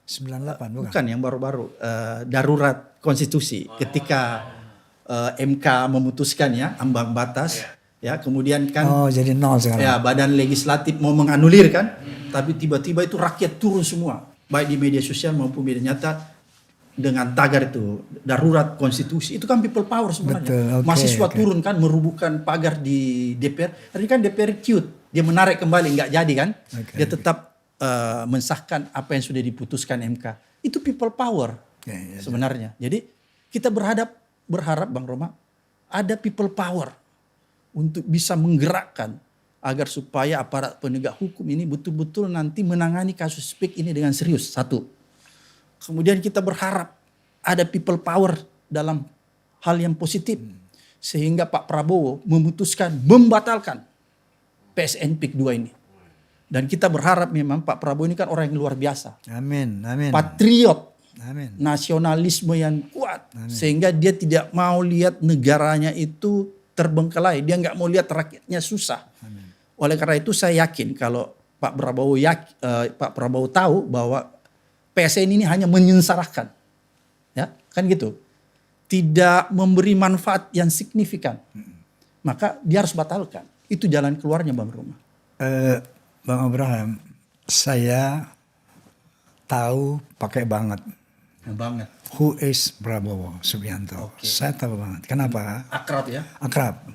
98 bukan yang baru-baru darurat konstitusi ketika MK memutuskan ya ambang batas ya kemudian kan jadi nol sekarang. Ya badan legislatif mau menganulir kan tapi tiba-tiba itu rakyat turun semua baik di media sosial maupun media nyata dengan tagar itu darurat konstitusi itu kan people power sebenarnya. Mahasiswa turun kan merubuhkan pagar di DPR. Ini kan DPR cute dia menarik kembali nggak jadi kan dia tetap mensahkan apa yang sudah diputuskan MK. Itu people power sebenarnya. Jadi kita berharap Bang Roma ada people power untuk bisa menggerakkan agar supaya aparat penegak hukum ini betul-betul nanti menangani kasus PIK ini dengan serius. Satu. Kemudian kita berharap ada people power dalam hal yang positif. Sehingga Pak Prabowo memutuskan membatalkan PSN PIK 2 ini. Dan kita berharap memang Pak Prabowo ini kan orang yang luar biasa. Amin. Patriot. Amin. Nasionalisme yang kuat. Sehingga dia tidak mau lihat negaranya itu terbengkalai. Dia nggak mau lihat rakyatnya susah. Amin. Oleh karena itu saya yakin kalau Pak Prabowo tahu bahwa PSN ini hanya menyengsarakan. Ya, kan gitu. Tidak memberi manfaat yang signifikan. Maka dia harus batalkan. Itu jalan keluarnya Bang Roma. Bang Abraham, saya tahu pakai banget. Banget. Who is Prabowo Subianto? Saya tahu banget. Kenapa? Akrab ya? Akrab.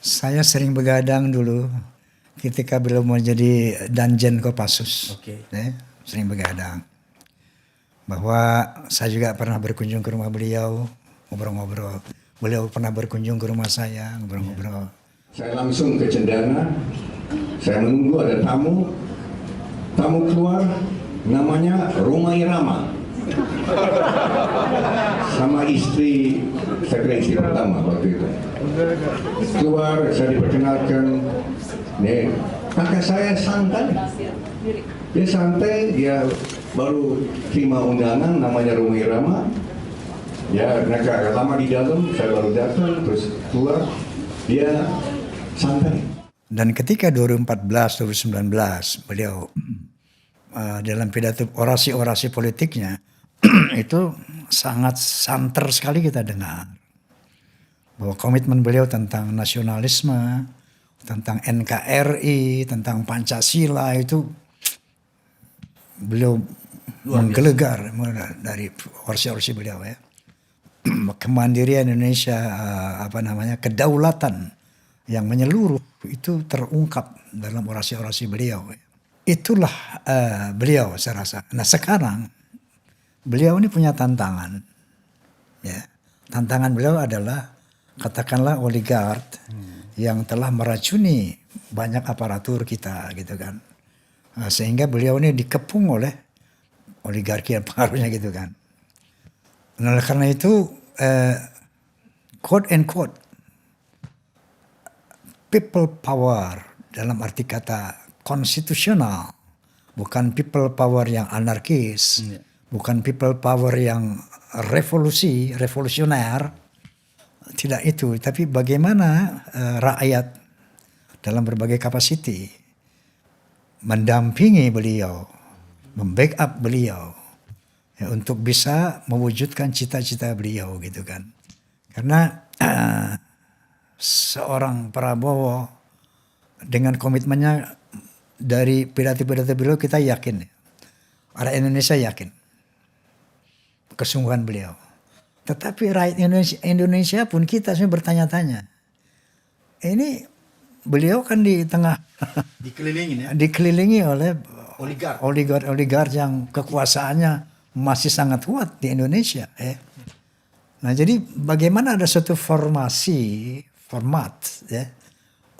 Saya sering begadang dulu ketika beliau menjadi Danjen Kopassus. Sering begadang. Bahwa saya juga pernah berkunjung ke rumah beliau, ngobrol-ngobrol. Beliau pernah berkunjung ke rumah saya, ngobrol-ngobrol. Saya langsung ke cendana, saya menunggu ada tamu keluar, namanya Roma Irama. Sama istri, saya kira istri pertama waktu itu. Keluar, saya diperkenalkan, nih, kakak saya santai. Dia santai, dia baru terima undangan namanya Roma Irama. Ya, mereka agak lama di dalam, saya baru datang, terus keluar, dia santai. Dan ketika 2014-2019 beliau dalam pidato orasi-orasi politiknya itu sangat santer sekali kita dengar. Bahwa komitmen beliau tentang nasionalisme, tentang NKRI, tentang Pancasila itu beliau menggelegar dari orasi-orasi beliau ya. Kemandirian Indonesia, kedaulatan yang menyeluruh itu terungkap dalam orasi-orasi beliau. Itulah beliau saya rasa. Nah sekarang beliau ini punya tantangan. Ya. Tantangan beliau adalah katakanlah oligark yang telah meracuni banyak aparatur kita gitu kan. Sehingga beliau ini dikepung oleh oligarki yang pengaruhnya gitu kan. Nah, karena itu quote and quote people power dalam arti kata konstitusional, bukan people power yang anarkis, bukan people power yang revolusioner, tidak itu, tapi bagaimana rakyat dalam berbagai kapasiti mendampingi beliau, membackup beliau ya, untuk bisa mewujudkan cita-cita beliau gitu kan. Karena seorang Prabowo dengan komitmennya dari pidato-pidato beliau kita yakin, rakyat Indonesia yakin kesungguhan beliau. Tetapi rakyat Indonesia pun kita semua bertanya-tanya. Ini beliau kan di tengah dikelilingi oleh oligark yang kekuasaannya masih sangat kuat di Indonesia. Nah jadi bagaimana ada suatu format ya,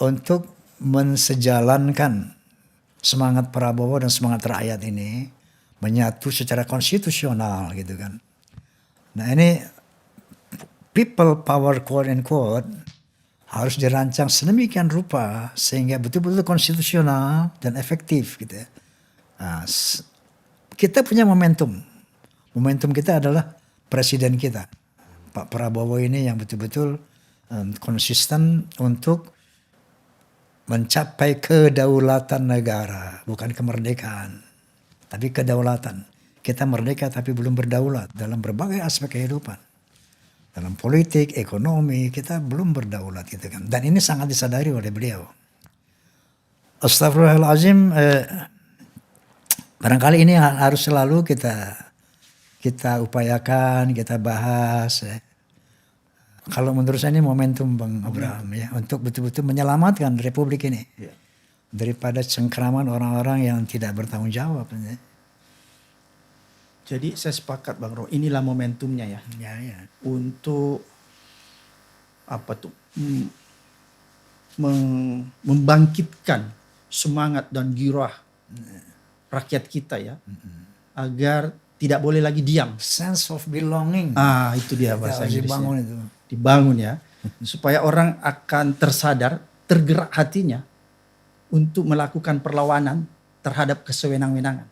untuk mensejalankan semangat Prabowo dan semangat rakyat ini menyatu secara konstitusional gitu kan. Nah ini people power quote and quote harus dirancang sedemikian rupa sehingga betul-betul konstitusional dan efektif gitu ya. Nah, kita punya momentum. Momentum kita adalah presiden kita, Pak Prabowo ini yang betul-betul konsisten untuk mencapai kedaulatan negara, bukan kemerdekaan, tapi kedaulatan. Kita merdeka tapi belum berdaulat dalam berbagai aspek kehidupan. Dalam politik, ekonomi, kita belum berdaulat gitu kan. Dan ini sangat disadari oleh beliau. Astagfirullahaladzim, barangkali ini harus selalu kita upayakan, kita bahas. Kalau menurut saya ini momentum Bang Abraham ya, untuk betul-betul menyelamatkan Republik ini daripada cengkraman orang-orang yang tidak bertanggung jawab. Ya. Jadi saya sepakat Bang Ro, inilah momentumnya ya. Untuk apa tuh membangkitkan semangat dan gairah rakyat kita ya, agar tidak boleh lagi diam. Sense of belonging. Itu dia bahasa Inggrisnya. Dibangun itu. Dibangun ya, supaya orang akan tersadar, tergerak hatinya untuk melakukan perlawanan terhadap kesewenang-wenangan.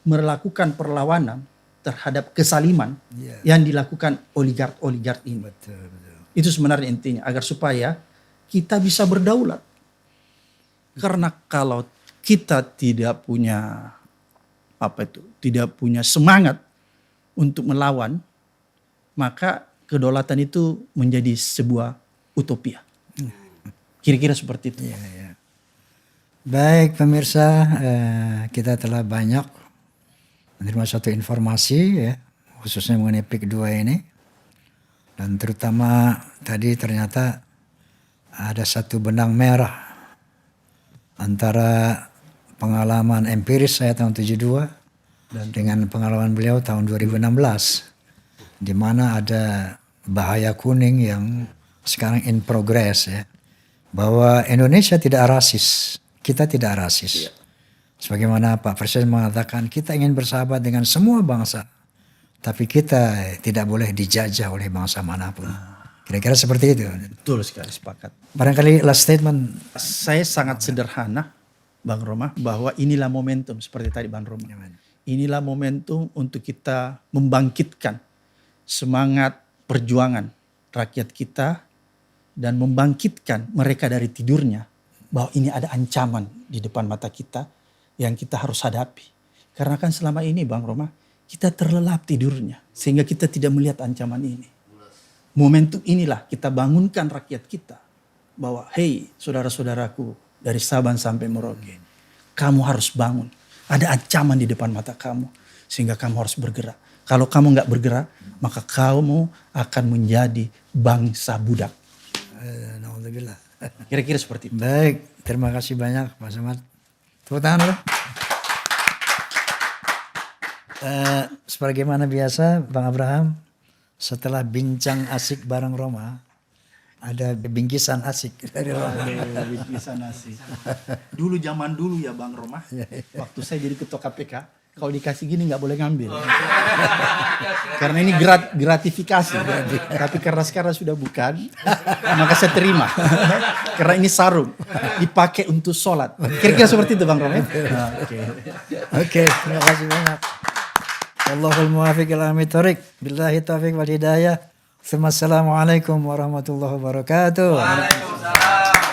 Melakukan perlawanan terhadap kesaliman yang dilakukan oligark ini. Betul. Itu sebenarnya intinya, agar supaya kita bisa berdaulat. Karena kalau kita tidak punya tidak punya semangat untuk melawan, maka kedaulatan itu menjadi sebuah utopia. Kira-kira seperti itu. Baik pemirsa, kita telah banyak menerima suatu informasi ya, khususnya mengenai PIK 2 ini. Dan terutama tadi ternyata ada satu benang merah antara pengalaman empiris saya tahun 72 dan dengan pengalaman beliau tahun 2016. Di mana ada bahaya kuning yang sekarang in progress ya. Bahwa Indonesia tidak rasis, kita tidak rasis. Sebagaimana Pak Presiden mengatakan kita ingin bersahabat dengan semua bangsa. Tapi kita tidak boleh dijajah oleh bangsa manapun. Kira-kira seperti itu. Betul sekali, sepakat. Barangkali last statement. Saya sangat sederhana Bang Roma, bahwa inilah momentum seperti tadi Bang Roma. Inilah momentum untuk kita membangkitkan semangat perjuangan rakyat kita dan membangkitkan mereka dari tidurnya, bahwa ini ada ancaman di depan mata kita yang kita harus hadapi. Karena kan selama ini Bang Roma, kita terlelap tidurnya sehingga kita tidak melihat ancaman ini. Momentum inilah kita bangunkan rakyat kita, bahwa hey saudara-saudaraku dari Sabang sampai Merauke, kamu harus bangun. Ada ancaman di depan mata kamu sehingga kamu harus bergerak. Kalau kamu nggak bergerak, maka kamu akan menjadi bangsa budak. Alhamdulillah. Kira-kira seperti itu. Baik, terima kasih banyak Pak Samad. Tepuk tangan dulu. Sebagaimana biasa Bang Abraham, setelah bincang asik bareng Roma, ada bingkisan asik dari Roma. Bingkisan asik. Dulu zaman dulu ya Bang Roma, waktu saya jadi ketua KPK, kalau dikasih gini nggak boleh ngambil. Karena ini gratifikasi. Tapi karena sekarang sudah bukan, maka saya terima. Karena ini sarung, dipakai untuk sholat. Kira-kira seperti itu Bang Roma. Oke, terima kasih banyak. Wallahul muwaffiq ila aqwamit thoriq. Billahi taufiq wal hidayah. Assalamualaikum warahmatullahi wabarakatuh. Waalaikumsalam.